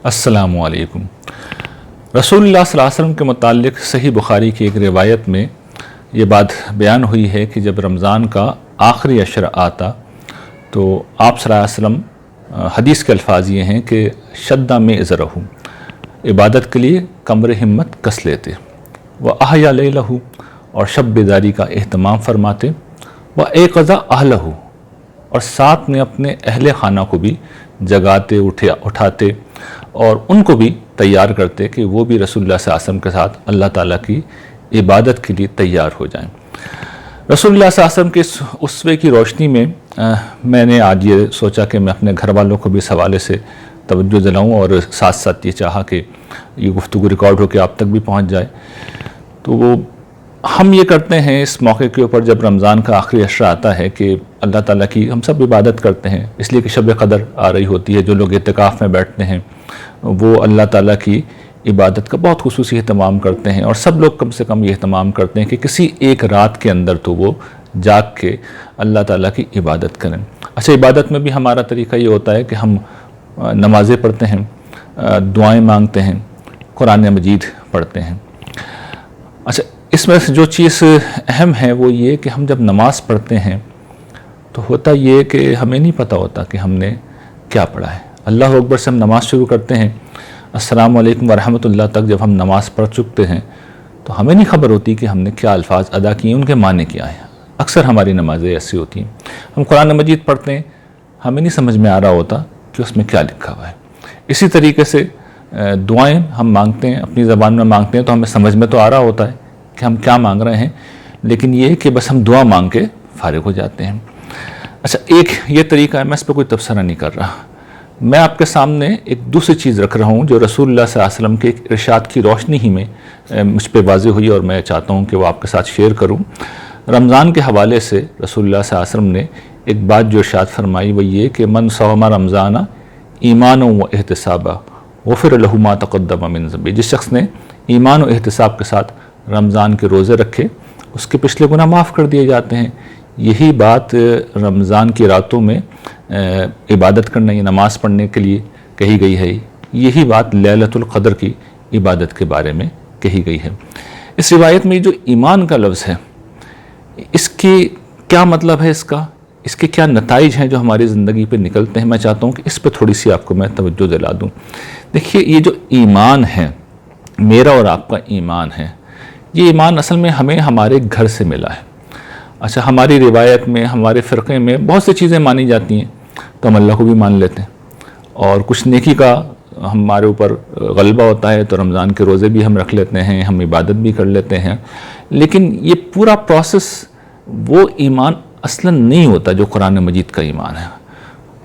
السلام علیکم۔ رسول اللہ صلی اللہ علیہ وسلم کے متعلق صحیح بخاری کی ایک روایت میں یہ بات بیان ہوئی ہے کہ جب رمضان کا آخری عشرہ آتا تو آپ صلی اللہ علیہ وسلم حدیث کے الفاظ یہ ہیں کہ شدہ میں ازرہ، عبادت کے لیے کمر ہمت کس لیتے، وہ احیا لیلہ، اور شب بیداری کا اہتمام فرماتے، وہ ایقظا اہلہ، اور ساتھ میں اپنے اہل خانہ کو بھی جگاتے اٹھاتے اور ان کو بھی تیار کرتے کہ وہ بھی رسول اللہ صلی اللہ علیہ وسلم کے ساتھ اللہ تعالیٰ کی عبادت کے لیے تیار ہو جائیں۔ رسول اللہ صلی اللہ علیہ وسلم کے اس اسوے کی روشنی میں میں نے آج یہ سوچا کہ میں اپنے گھر والوں کو بھی اس حوالے سے توجہ دلاؤں اور ساتھ ساتھ یہ چاہا کہ یہ گفتگو ریکارڈ ہو کے آپ تک بھی پہنچ جائے۔ تو وہ ہم یہ کرتے ہیں اس موقع کے اوپر جب رمضان کا آخری عشرہ آتا ہے کہ اللہ تعالیٰ کی ہم سب عبادت کرتے ہیں، اس لیے کہ شب قدر آ رہی ہوتی ہے۔ جو لوگ اعتکاف میں بیٹھتے ہیں وہ اللہ تعالیٰ کی عبادت کا بہت خصوصی اہتمام کرتے ہیں، اور سب لوگ کم سے کم یہ اہتمام کرتے ہیں کہ کسی ایک رات کے اندر تو وہ جاگ کے اللہ تعالیٰ کی عبادت کریں۔ اچھا، عبادت میں بھی ہمارا طریقہ یہ ہوتا ہے کہ ہم نمازیں پڑھتے ہیں، دعائیں مانگتے ہیں، قرآن مجید پڑھتے ہیں۔ اچھا، اس میں جو چیز اہم ہے وہ یہ کہ ہم جب نماز پڑھتے ہیں تو ہوتا یہ کہ ہمیں نہیں پتہ ہوتا کہ ہم نے کیا پڑھا ہے۔ اللہ اکبر سے ہم نماز شروع کرتے ہیں، السلام علیکم ورحمۃ اللہ تک جب ہم نماز پڑھ چکتے ہیں تو ہمیں نہیں خبر ہوتی کہ ہم نے کیا الفاظ ادا کیے، ان کے معنی کیا ہیں۔ اکثر ہماری نمازیں ایسی ہوتی ہیں، ہم قرآن مجید پڑھتے ہیں، ہمیں نہیں سمجھ میں آ رہا ہوتا کہ اس میں کیا لکھا ہوا ہے۔ اسی طریقے سے دعائیں ہم مانگتے ہیں، اپنی زبان میں مانگتے ہیں تو ہمیں سمجھ میں تو آ رہا ہوتا ہے کہ ہم کیا مانگ رہے ہیں، لیکن یہ کہ بس ہم دعا مانگ کے فارغ ہو جاتے ہیں۔ اچھا، ایک یہ طریقہ ہے، میں اس پہ کوئی تبصرہ نہیں کر رہا، میں آپ کے سامنے ایک دوسری چیز رکھ رہا ہوں جو رسول اللہ صلی اللہ علیہ وسلم کے ایک ارشاد کی روشنی ہی میں مجھ پہ واضح ہوئی، اور میں چاہتا ہوں کہ وہ آپ کے ساتھ شیئر کروں۔ رمضان کے حوالے سے رسول اللہ صلی اللہ علیہ وسلم نے ایک بات جو ارشاد فرمائی وہ یہ کہ من صوم رمضان ایمان و احتسابا غفر لہ ما تقدم من ذنبہ، جس شخص نے ایمان و احتساب کے ساتھ رمضان کے روزے رکھے اس کے پچھلے گناہ معاف کر دیے جاتے ہیں۔ یہی بات رمضان کی راتوں میں عبادت کرنے یا نماز پڑھنے کے لیے کہی گئی ہے، یہی بات لیلۃ القدر کی عبادت کے بارے میں کہی گئی ہے۔ اس روایت میں جو ایمان کا لفظ ہے، اس کی کیا مطلب ہے، اس کے کیا نتائج ہیں جو ہماری زندگی پہ نکلتے ہیں، میں چاہتا ہوں کہ اس پہ تھوڑی سی آپ کو میں توجہ دلا دوں۔ دیکھیے، یہ جو ایمان ہے، میرا اور آپ کا ایمان ہے، یہ ایمان اصل میں ہمیں ہمارے گھر سے ملا ہے۔ اچھا، ہماری روایت میں، ہمارے فرقے میں بہت سی چیزیں مانی جاتی ہیں تو ہم اللہ کو بھی مان لیتے ہیں، اور کچھ نیکی کا ہمارے اوپر غلبہ ہوتا ہے تو رمضان کے روزے بھی ہم رکھ لیتے ہیں، ہم عبادت بھی کر لیتے ہیں، لیکن یہ پورا پروسیس وہ ایمان اصلاً نہیں ہوتا جو قرآن مجید کا ایمان ہے۔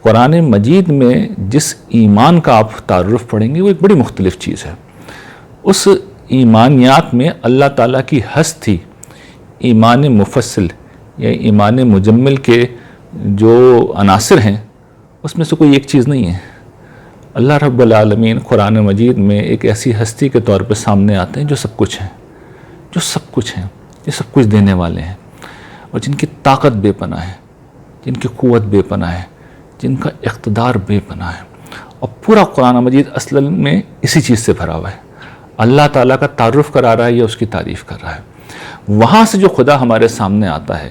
قرآن مجید میں جس ایمان کا آپ تعارف پڑھیں گے وہ ایک بڑی مختلف چیز ہے۔ اس ایمانیات میں اللہ تعالیٰ کی ہستی، ایمان مفصل یا ایمان مجمل کے جو عناصر ہیں اس میں سے کوئی ایک چیز نہیں ہے۔ اللہ رب العالمین قرآن مجید میں ایک ایسی ہستی کے طور پہ سامنے آتے ہیں جو سب کچھ ہیں، جو سب کچھ دینے والے ہیں، اور جن کی طاقت بے پناہ ہے، جن کی قوت بے پناہ ہے، جن کا اقتدار بے پناہ ہے، اور پورا قرآن مجید اصل میں اسی چیز سے بھرا ہوا ہے۔ اللہ تعالیٰ کا تعارف کرا رہا ہے یا اس کی تعریف کر رہا ہے۔ وہاں سے جو خدا ہمارے سامنے آتا ہے،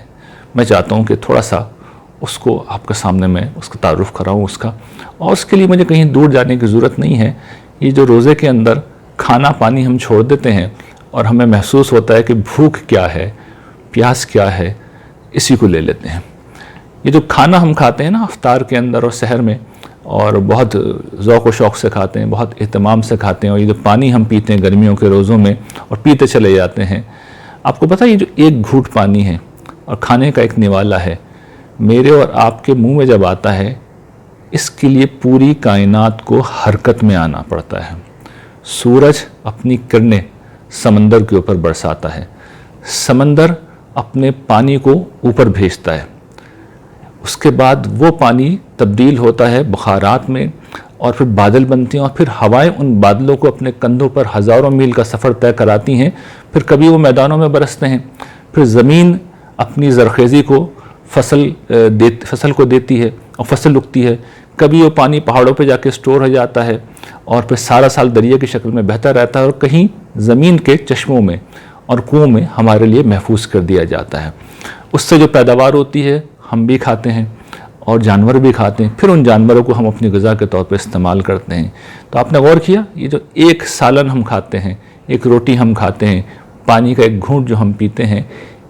میں چاہتا ہوں کہ تھوڑا سا اس کو آپ کے سامنے میں اس کا تعارف کراؤں اس کا، اور اس کے لیے مجھے کہیں دور جانے کی ضرورت نہیں ہے۔ یہ جو روزے کے اندر کھانا پانی ہم چھوڑ دیتے ہیں اور ہمیں محسوس ہوتا ہے کہ بھوک کیا ہے، پیاس کیا ہے، اسی کو لے لیتے ہیں۔ یہ جو کھانا ہم کھاتے ہیں نا افطار کے اندر اور سحر میں، اور بہت ذوق و شوق سے کھاتے ہیں، بہت اہتمام سے کھاتے ہیں، اور یہ جو پانی ہم پیتے ہیں گرمیوں کے روزوں میں اور پیتے چلے جاتے ہیں، آپ کو پتہ ہے یہ جو ایک گھونٹ پانی ہے اور کھانے کا ایک نوالا ہے، میرے اور آپ کے منہ میں جب آتا ہے، اس کے لیے پوری کائنات کو حرکت میں آنا پڑتا ہے۔ سورج اپنی کرنیں سمندر کے اوپر برساتا ہے، سمندر اپنے پانی کو اوپر بھیجتا ہے، اس کے بعد وہ پانی تبدیل ہوتا ہے بخارات میں، اور پھر بادل بنتے ہیں، اور پھر ہوائیں ان بادلوں کو اپنے کندھوں پر ہزاروں میل کا سفر طے کراتی ہیں، پھر کبھی وہ میدانوں میں برستے ہیں، پھر زمین اپنی زرخیزی کو فصل کو دیتی ہے اور فصل اگتی ہے، کبھی وہ پانی پہاڑوں پہ جا کے اسٹور ہو جاتا ہے اور پھر سارا سال دریا کی شکل میں بہتا رہتا ہے، اور کہیں زمین کے چشموں میں اور کنووں میں ہمارے لیے محفوظ کر دیا جاتا ہے۔ اس سے جو پیداوار ہوتی ہے ہم بھی کھاتے ہیں اور جانور بھی کھاتے ہیں، پھر ان جانوروں کو ہم اپنی غذا کے طور پہ استعمال کرتے ہیں۔ تو آپ نے غور کیا، یہ جو ایک سالن ہم کھاتے ہیں، ایک روٹی ہم کھاتے ہیں، پانی کا ایک گھونٹ جو ہم پیتے ہیں،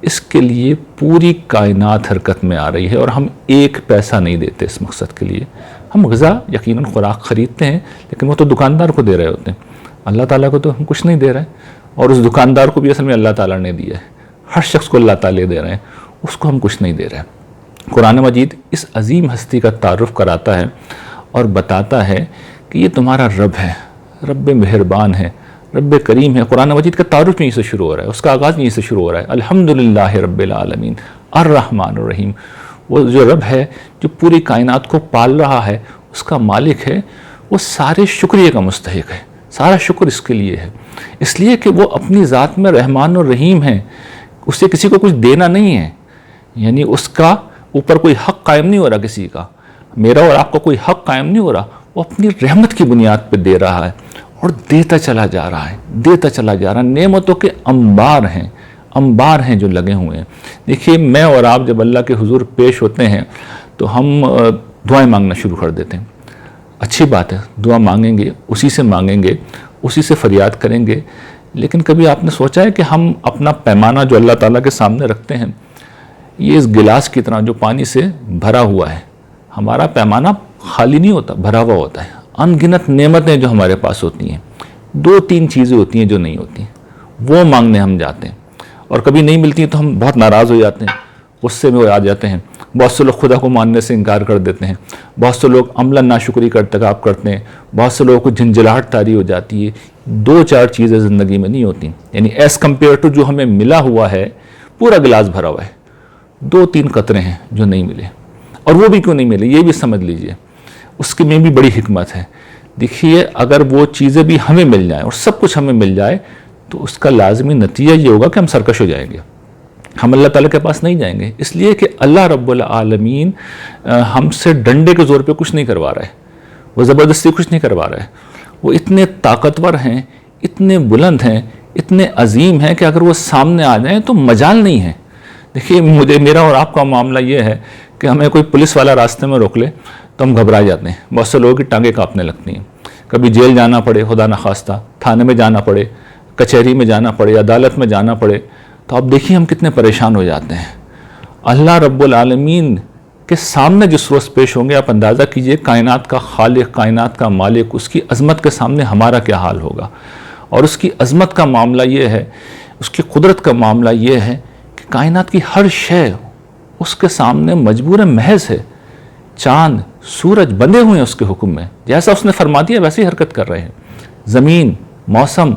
اس کے لیے پوری کائنات حرکت میں آ رہی ہے، اور ہم ایک پیسہ نہیں دیتے اس مقصد کے لیے۔ ہم غذا یقیناً خوراک خریدتے ہیں، لیکن وہ تو دکاندار کو دے رہے ہوتے ہیں، اللہ تعالیٰ کو تو ہم کچھ نہیں دے رہے، اور اس دکاندار کو بھی اصل میں اللہ تعالیٰ نے دیا ہے۔ ہر شخص کو اللہ تعالیٰ دے رہے ہیں، اس کو ہم کچھ نہیں دے رہے۔ قرآن مجید اس عظیم ہستی کا تعارف کراتا ہے اور بتاتا ہے کہ یہ تمہارا رب ہے، رب مہربان ہے، رب کریم ہے۔ قرآن مجید کا تعارف یہیں سے شروع ہو رہا ہے، اس کا آغاز یہیں سے شروع ہو رہا ہے، الحمدللہ رب العالمین الرحمن الرحیم۔ وہ جو رب ہے جو پوری کائنات کو پال رہا ہے، اس کا مالک ہے، وہ سارے شکریہ کا مستحق ہے، سارا شکر اس کے لیے ہے، اس لیے کہ وہ اپنی ذات میں رحمان اور رحیم ہے، اسے کسی کو کچھ دینا نہیں ہے، یعنی اس کا اوپر کوئی حق قائم نہیں ہو رہا کسی کا، میرا اور آپ کا کوئی حق قائم نہیں ہو رہا، وہ اپنی رحمت کی بنیاد پہ دے رہا ہے اور دیتا چلا جا رہا ہے، دیتا چلا جا رہا ہے۔ نعمتوں کے انبار ہیں جو لگے ہوئے ہیں۔ دیکھیے، میں اور آپ جب اللہ کے حضور پیش ہوتے ہیں تو ہم دعائیں مانگنا شروع کر دیتے ہیں، اچھی بات ہے، دعا مانگیں گے، اسی سے مانگیں گے، اسی سے فریاد کریں گے، لیکن کبھی آپ نے سوچا ہے کہ ہم اپنا پیمانہ جو اللہ تعالیٰ کے سامنے رکھتے ہیں، یہ اس گلاس کی طرح جو پانی سے بھرا ہوا ہے، ہمارا پیمانہ خالی نہیں ہوتا، بھرا ہوا ہوتا ہے۔ ان گنت نعمتیں جو ہمارے پاس ہوتی ہیں، 2-3 چیزیں ہوتی ہیں جو نہیں ہوتی ہیں، وہ مانگنے ہم جاتے ہیں، اور کبھی نہیں ملتی ہیں تو ہم بہت ناراض ہو جاتے ہیں، غصے میں آ جاتے ہیں۔ بہت سے لوگ خدا کو ماننے سے انکار کر دیتے ہیں، بہت سے لوگ عملاً ناشکری کا ارتکاب کرتے ہیں، بہت سے لوگوں کو جھنجھلاہٹ طاری ہو جاتی ہے۔ 2-4 چیزیں زندگی میں نہیں ہوتی، یعنی ایز کمپیئر ٹو جو ہمیں ملا ہوا ہے، پورا گلاس بھرا ہوا ہے، 2-3 قطرے ہیں جو نہیں ملے، اور وہ بھی کیوں نہیں ملے یہ بھی سمجھ لیجئے، اس کے میں بھی بڑی حکمت ہے۔ دیکھیے، اگر وہ چیزیں بھی ہمیں مل جائیں اور سب کچھ ہمیں مل جائے تو اس کا لازمی نتیجہ یہ ہوگا کہ ہم سرکش ہو جائیں گے، ہم اللہ تعالیٰ کے پاس نہیں جائیں گے، اس لیے کہ اللہ رب العالمین ہم سے ڈنڈے کے زور پہ کچھ نہیں کروا رہا ہے، وہ زبردستی کچھ نہیں کروا رہا ہے۔ وہ اتنے طاقتور ہیں، اتنے بلند ہیں، اتنے عظیم ہیں کہ اگر وہ سامنے آ جائیں تو مجال نہیں ہے۔ دیکھیے، میرا اور آپ کا معاملہ یہ ہے کہ ہمیں کوئی پولیس والا راستے میں روک لے تو ہم گھبرا جاتے ہیں، بہت سے لوگوں کی ٹانگیں کانپنے لگتی ہیں، کبھی جیل جانا پڑے خدا نخواستہ، تھانے میں جانا پڑے، کچہری میں جانا پڑے، عدالت میں جانا پڑے، تو آپ دیکھیے ہم کتنے پریشان ہو جاتے ہیں۔ اللہ رب العالمین کے سامنے جس روز پیش ہوں گے، آپ اندازہ کیجئے کائنات کا خالق، کائنات کا مالک، اس کی عظمت کے سامنے ہمارا کیا حال ہوگا۔ اور اس کی عظمت کا معاملہ یہ ہے، اس کی قدرت کا معاملہ یہ ہے کہ کائنات کی ہر شے اس کے سامنے مجبور محض ہے۔ چاند، سورج بندے ہوئے ہیں اس کے حکم میں، جیسا اس نے فرما دیا ویسے ہی حرکت کر رہے ہیں۔ زمین، موسم،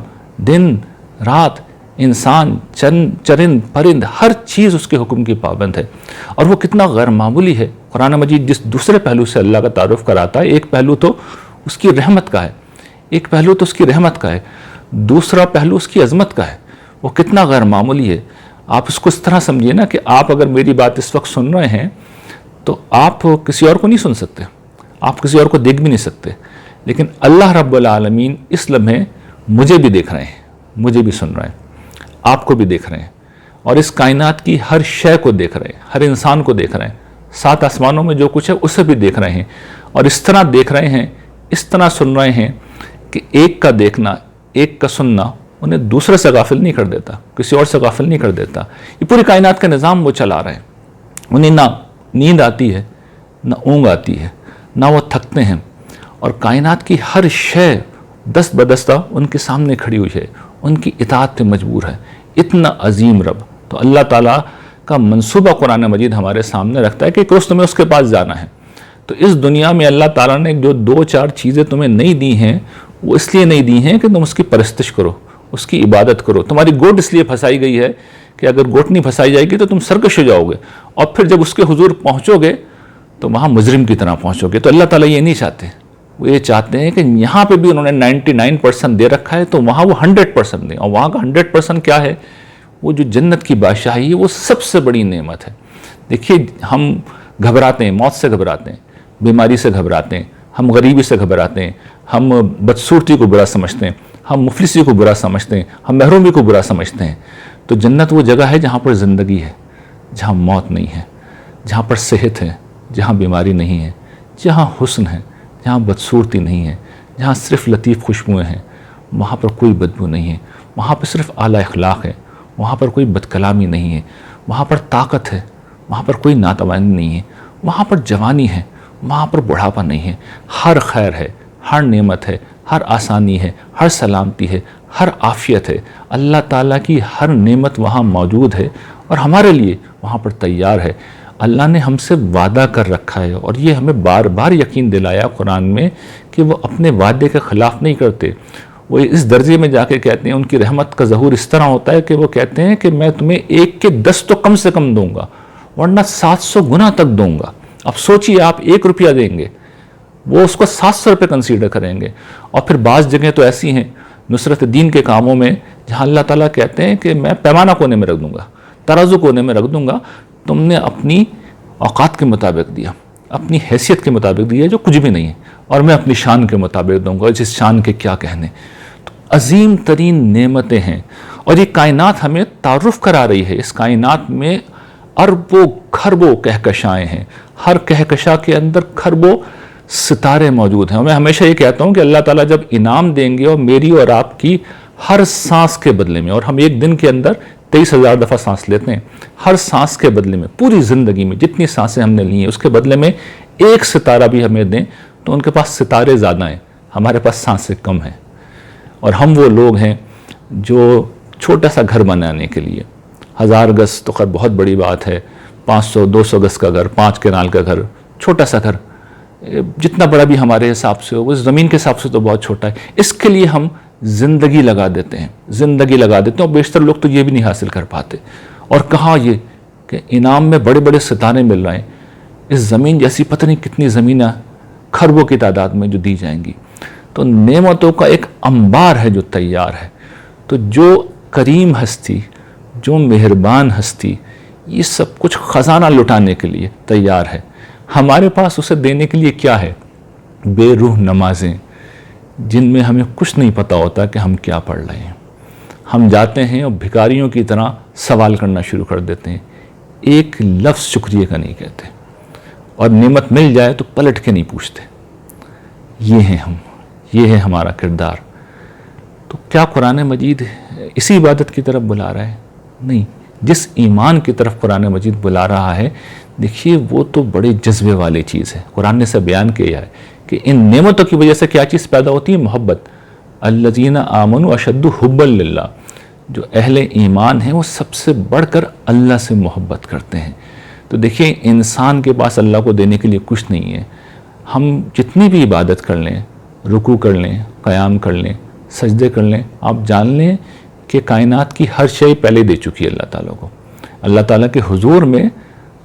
دن، رات، انسان، چرند، پرند، ہر چیز اس کے حکم کی پابند ہے، اور وہ کتنا غیر معمولی ہے۔ قرآن مجید جس دوسرے پہلو سے اللہ کا تعارف کراتا ہے، ایک پہلو تو اس کی رحمت کا ہے، ایک پہلو تو اس کی رحمت کا ہے، دوسرا پہلو اس کی عظمت کا ہے، وہ کتنا غیر معمولی ہے۔ آپ اس کو اس طرح سمجھیے نا کہ آپ اگر میری بات اس وقت سن رہے ہیں تو آپ کسی اور کو نہیں سن سکتے، آپ کسی اور کو دیکھ بھی نہیں سکتے، لیکن اللہ رب العالمین اس لمحے مجھے بھی دیکھ رہے ہیں، مجھے بھی سن رہے ہیں، آپ کو بھی دیکھ رہے ہیں، اور اس کائنات کی ہر شے کو دیکھ رہے ہیں، ہر انسان کو دیکھ رہے ہیں، 7 آسمانوں میں جو کچھ ہے اسے بھی دیکھ رہے ہیں، اور اس طرح دیکھ رہے ہیں، اس طرح سن رہے ہیں کہ ایک کا دیکھنا، ایک کا سننا انہیں دوسرے سے غافل نہیں کر دیتا، کسی اور سے غافل نہیں کر دیتا۔ یہ پوری کائنات کا نظام وہ چلا رہے ہیں، انہیں نہ نیند آتی ہے، نہ اونگ آتی ہے، نہ وہ تھکتے ہیں، اور کائنات کی ہر شے دست بدستہ ان کے سامنے کھڑی ہوئی ہے، ان کی اطاعت پہ مجبور ہے۔ اتنا عظیم رب، تو اللہ تعالیٰ کا منصوبہ قرآن مجید ہمارے سامنے رکھتا ہے کہ ایک روز تمہیں اس کے پاس جانا ہے۔ تو اس دنیا میں اللہ تعالیٰ نے جو 2-4 چیزیں تمہیں نہیں دی ہیں، وہ اس لیے نہیں دی ہیں کہ تم اس کی پرستش کرو، اس کی عبادت کرو۔ تمہاری گوٹ اس لیے پھنسائی گئی ہے کہ اگر گوٹ نہیں پھنسائی جائے گی تو تم سرکش ہو جاؤ گے، اور پھر جب اس کے حضور پہنچو گے تو وہاں مجرم کی طرح پہنچو گے۔ تو اللہ تعالیٰ یہ نہیں چاہتے، وہ یہ چاہتے ہیں کہ یہاں پہ بھی انہوں نے 99% دے رکھا ہے تو وہاں وہ 100% دیں، اور وہاں کا 100% کیا ہے؟ وہ جو جنت کی بادشاہی ہے، وہ سب سے بڑی نعمت ہے۔ دیکھیے، ہم گھبراتے ہیں، موت سے گھبراتے ہیں، بیماری سے گھبراتے ہیں، ہم غریبی سے گھبراتے ہیں، ہم بدصورتی کو برا سمجھتے ہیں، ہم مفلسی کو برا سمجھتے ہیں، ہم محرومی کو برا سمجھتے ہیں، تو جنت وہ جگہ ہے جہاں پر زندگی ہے، جہاں موت نہیں ہے، جہاں پر صحت ہے، جہاں بیماری نہیں ہے، جہاں حسن ہے، جہاں بدصورتی نہیں ہے، جہاں صرف لطیف خوشبوئیں ہیں، وہاں پر کوئی بدبو نہیں ہے، وہاں پر صرف اعلیٰ اخلاق ہے، وہاں پر کوئی بد کلامی نہیں ہے، وہاں پر طاقت ہے، وہاں پر کوئی ناتوانی نہیں ہے، وہاں پر جوانی ہے، وہاں پر بڑھاپا نہیں ہے، ہر خیر ہے، ہر نعمت ہے، ہر آسانی ہے، ہر سلامتی ہے، ہر عافیت ہے، اللہ تعالیٰ کی ہر نعمت وہاں موجود ہے اور ہمارے لیے وہاں پر تیار ہے۔ اللہ نے ہم سے وعدہ کر رکھا ہے اور یہ ہمیں بار بار یقین دلایا قرآن میں کہ وہ اپنے وعدے کے خلاف نہیں کرتے۔ وہ اس درجے میں جا کے کہتے ہیں، ان کی رحمت کا ظہور اس طرح ہوتا ہے کہ وہ کہتے ہیں کہ میں تمہیں 1 کے 10 تو کم سے کم دوں گا، ورنہ 700 گنا تک دوں گا۔ اب سوچئے، آپ 1 روپیہ دیں گے، وہ اس کو 700 روپے کنسیڈر کریں گے۔ اور پھر بعض جگہیں تو ایسی ہیں نصرت دین کے کاموں میں جہاں اللہ تعالیٰ کہتے ہیں کہ میں پیمانہ کونے میں رکھ دوں گا، ترازو کونے میں رکھ دوں گا، تم نے اپنی اوقات کے مطابق دیا، اپنی حیثیت کے مطابق دیا جو کچھ بھی نہیں ہے، اور میں اپنی شان کے مطابق دوں گا، جس شان کے کیا کہنے۔ تو عظیم ترین نعمتیں ہیں، اور یہ کائنات ہمیں تعارف کرا رہی ہے۔ اس کائنات میں اربوں کھربوں کہکشائیں ہیں، ہر کہکشاں کے اندر کھربوں ستارے موجود ہیں۔ اور میں ہمیشہ یہ کہتا ہوں کہ اللہ تعالیٰ جب انعام دیں گے، اور میری اور آپ کی ہر سانس کے بدلے میں، اور ہم ایک دن کے اندر 23,000 دفعہ سانس لیتے ہیں، ہر سانس کے بدلے میں، پوری زندگی میں جتنی سانسیں ہم نے لی ہیں اس کے بدلے میں 1 ستارہ بھی ہمیں دیں، تو ان کے پاس ستارے زیادہ ہیں، ہمارے پاس سانسیں کم ہیں۔ اور ہم وہ لوگ ہیں جو چھوٹا سا گھر بنانے کے لیے 1000 گز تو خیر بہت بڑی بات ہے، 500-200 گز کا گھر، 5 کنال کا گھر، چھوٹا سا گھر، جتنا بڑا بھی ہمارے حساب سے ہو، وہ زمین کے حساب سے تو بہت چھوٹا ہے، اس کے لیے ہم زندگی لگا دیتے ہیں، زندگی لگا دیتے ہیں، اور بیشتر لوگ تو یہ بھی نہیں حاصل کر پاتے۔ اور کہاں یہ کہ انعام میں بڑے بڑے ستارے مل رہے ہیں، اس زمین جیسی پتہ نہیں کتنی زمینیں کھربوں کی تعداد میں جو دی جائیں گی۔ تو نعمتوں کا ایک انبار ہے جو تیار ہے۔ تو جو کریم ہستی، جو مہربان ہستی، یہ سب کچھ خزانہ لٹانے کے لیے تیار ہے۔ ہمارے پاس اسے دینے کے لیے کیا ہے؟ بے روح نمازیں، جن میں ہمیں کچھ نہیں پتہ ہوتا کہ ہم کیا پڑھ رہے ہیں۔ ہم جاتے ہیں اور بھکاریوں کی طرح سوال کرنا شروع کر دیتے ہیں، ایک لفظ شکریہ کا نہیں کہتے، اور نعمت مل جائے تو پلٹ کے نہیں پوچھتے۔ یہ ہیں ہم، یہ ہے ہمارا کردار۔ تو کیا قرآن مجید اسی عبادت کی طرف بلا رہا ہے؟ نہیں، جس ایمان کی طرف قرآن مجید بلا رہا ہے، دیکھیے وہ تو بڑے جذبے والی چیز ہے۔ قرآن نے سے بیان کیا ہے کہ ان نعمتوں کی وجہ سے کیا چیز پیدا ہوتی ہے؟ محبت۔ الذین آمنوا اشد حبا للہ، جو اہل ایمان ہیں وہ سب سے بڑھ کر اللہ سے محبت کرتے ہیں۔ تو دیکھیں انسان کے پاس اللہ کو دینے کے لیے کچھ نہیں ہے۔ ہم جتنی بھی عبادت کر لیں، رکوع کر لیں، قیام کر لیں، سجدے کر لیں، آپ جان لیں کہ کائنات کی ہر شے پہلے دے چکی ہے اللہ تعالیٰ کو۔ اللہ تعالیٰ کے حضور میں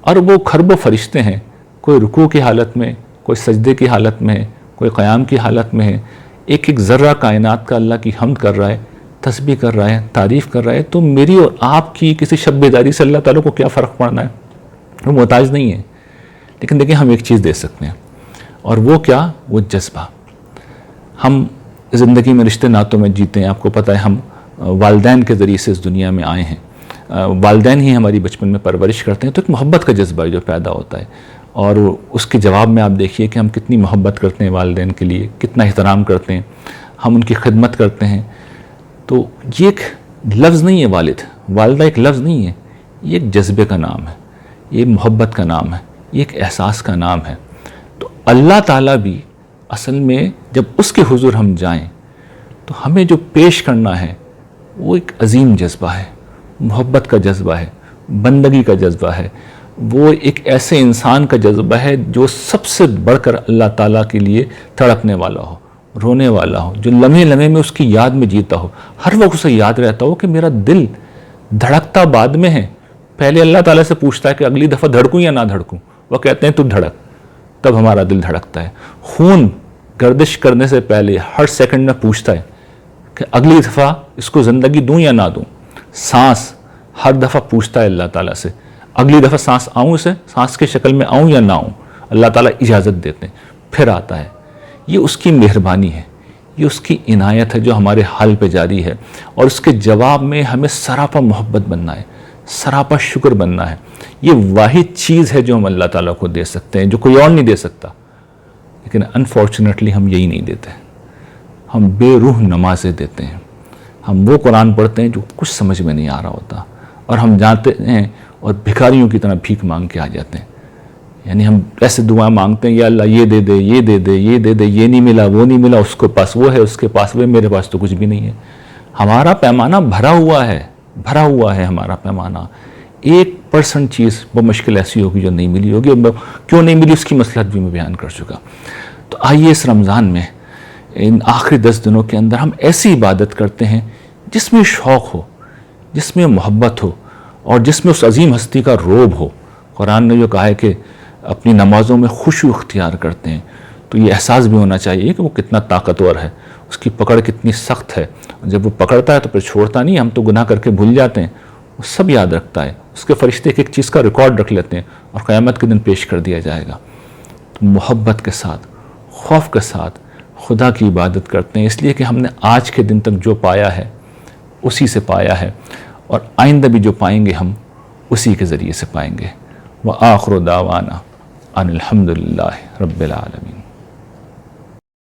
اربوں کھربوں فرشتے ہیں، کوئی رکوع کی حالت میں، کوئی سجدے کی حالت میں ہے، کوئی قیام کی حالت میں ہے، ایک ایک ذرہ کائنات کا اللہ کی حمد کر رہا ہے، تسبیح کر رہا ہے، تعریف کر رہا ہے۔ تو میری اور آپ کی کسی شب بیداری سے اللہ تعالیٰ کو کیا فرق پڑنا ہے؟ وہ محتاج نہیں ہے۔ لیکن دیکھیں ہم ایک چیز دے سکتے ہیں، اور وہ کیا؟ وہ جذبہ۔ ہم زندگی میں رشتے ناتوں میں جیتے ہیں، آپ کو پتہ ہے ہم والدین کے ذریعے سے اس دنیا میں آئے ہیں، والدین ہی ہماری بچپن میں پرورش کرتے ہیں، تو ایک محبت کا جذبہ جو پیدا ہوتا ہے، اور اس کے جواب میں آپ دیکھیے کہ ہم کتنی محبت کرتے ہیں والدین کے لیے، کتنا احترام کرتے ہیں، ہم ان کی خدمت کرتے ہیں۔ تو یہ ایک لفظ نہیں ہے والد، والدہ ایک لفظ نہیں ہے، یہ ایک جذبے کا نام ہے، یہ محبت کا نام ہے، یہ ایک احساس کا نام ہے۔ تو اللہ تعالیٰ بھی اصل میں جب اس کے حضور ہم جائیں تو ہمیں جو پیش کرنا ہے وہ ایک عظیم جذبہ ہے، محبت کا جذبہ ہے، بندگی کا جذبہ ہے، وہ ایک ایسے انسان کا جذبہ ہے جو سب سے بڑھ کر اللہ تعالیٰ کے لیے تڑپنے والا ہو، رونے والا ہو، جو لمحے لمحے میں اس کی یاد میں جیتا ہو، ہر وقت اسے یاد رہتا ہو کہ میرا دل دھڑکتا بعد میں ہے، پہلے اللہ تعالیٰ سے پوچھتا ہے کہ اگلی دفعہ دھڑکوں یا نہ دھڑکوں، وہ کہتے ہیں تو دھڑک، تب ہمارا دل دھڑکتا ہے۔ خون گردش کرنے سے پہلے ہر سیکنڈ میں پوچھتا ہے کہ اگلی دفعہ اس کو زندگی دوں یا نہ دوں۔ سانس ہر دفعہ پوچھتا ہے اللہ تعالیٰ سے، اگلی دفعہ سانس آؤں اسے، سانس کے شکل میں آؤں یا نہ آؤں، اللہ تعالیٰ اجازت دیتے ہیں، پھر آتا ہے۔ یہ اس کی مہربانی ہے، یہ اس کی عنایت ہے جو ہمارے حال پہ جاری ہے، اور اس کے جواب میں ہمیں سراپا محبت بننا ہے، سراپا شکر بننا ہے۔ یہ واحد چیز ہے جو ہم اللہ تعالیٰ کو دے سکتے ہیں، جو کوئی اور نہیں دے سکتا، لیکن انفارچونیٹلی ہم یہی نہیں دیتے۔ ہم بے روح نمازیں دیتے ہیں، ہم وہ قرآن پڑھتے ہیں جو کچھ سمجھ میں نہیں آ رہا ہوتا، اور ہم جاتے ہیں اور بھکاریوں کی طرح بھیک مانگ کے آ جاتے ہیں۔ یعنی ہم ایسے دعا مانگتے ہیں، یا اللہ یہ دے دے، یہ دے دے، یہ دے دے، یہ نہیں ملا، وہ نہیں ملا، اس کے پاس وہ ہے، اس کے پاس وہ ہے، میرے پاس تو کچھ بھی نہیں ہے۔ ہمارا پیمانہ بھرا ہوا ہے، بھرا ہوا ہے ہمارا پیمانہ۔ 1% چیز بمشکل ایسی ہوگی جو نہیں ملی ہوگی، کیوں نہیں ملی اس کی مصلحت بھی میں بیان کر چکا۔ تو آئیے اس رمضان میں ان آخری 10 دنوں کے اندر ہم ایسی عبادت کرتے ہیں جس میں شوق ہو، جس میں محبت ہو، اور جس میں اس عظیم ہستی کا روب ہو۔ قرآن نے جو کہا ہے کہ اپنی نمازوں میں خشوع اختیار کرتے ہیں، تو یہ احساس بھی ہونا چاہیے کہ وہ کتنا طاقتور ہے، اس کی پکڑ کتنی سخت ہے۔ جب وہ پکڑتا ہے تو پھر چھوڑتا نہیں، ہم تو گناہ کر کے بھول جاتے ہیں، وہ سب یاد رکھتا ہے۔ اس کے فرشتے ایک ایک چیز کا ریکارڈ رکھ لیتے ہیں، اور قیامت کے دن پیش کر دیا جائے گا۔ تو محبت کے ساتھ، خوف کے ساتھ خدا کی عبادت کرتے ہیں، اس لیے کہ ہم نے آج کے دن تک جو پایا ہے اسی سے پایا ہے، اور آئندہ بھی جو پائیں گے ہم اسی کے ذریعے سے پائیں گے۔ وآخر دعوانا ان الحمد للہ رب العالمین۔